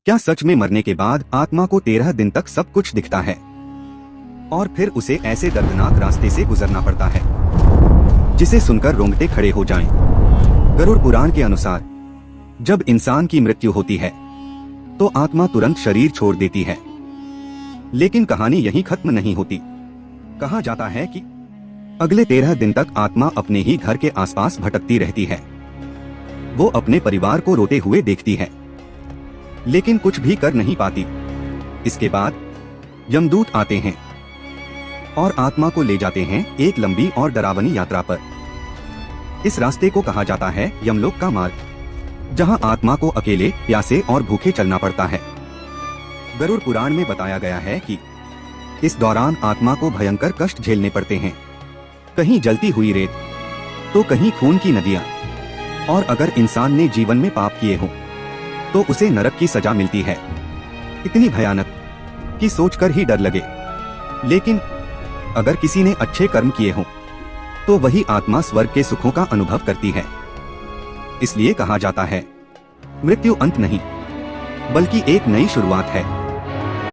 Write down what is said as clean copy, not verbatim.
क्या सच में मरने के बाद आत्मा को 13 दिन तक सब कुछ दिखता है और फिर उसे ऐसे दर्दनाक रास्ते से गुजरना पड़ता है जिसे सुनकर रोंगटे खड़े हो जाएं? गरुड़ पुराण के अनुसार जब इंसान की मृत्यु होती है तो आत्मा तुरंत शरीर छोड़ देती है, लेकिन कहानी यहीं खत्म नहीं होती। कहा जाता है कि अगले 13 दिन तक आत्मा अपने ही घर के आसपास भटकती रहती है। वो अपने परिवार को रोते हुए देखती है, लेकिन कुछ भी कर नहीं पाती। इसके बाद यमदूत आते हैं और आत्मा को ले जाते हैं एक लंबी और डरावनी यात्रा पर। इस रास्ते को कहा जाता है यमलोक का मार्ग, जहां आत्मा को अकेले, प्यासे और भूखे चलना पड़ता है। गरुड़ पुराण में बताया गया है कि इस दौरान आत्मा को भयंकर कष्ट झेलने पड़ते हैं, कहीं जलती हुई रेत तो कहीं खून की नदियां, और अगर इंसान ने जीवन में पाप किए हों तो उसे नरक की सजा मिलती है। इतनी भयानक कि सोचकर ही डर लगे। लेकिन अगर किसी ने अच्छे कर्म किए हों तो वही आत्मा स्वर्ग के सुखों का अनुभव करती है। इसलिए कहा जाता है मृत्यु अंत नहीं, बल्कि एक नई शुरुआत है।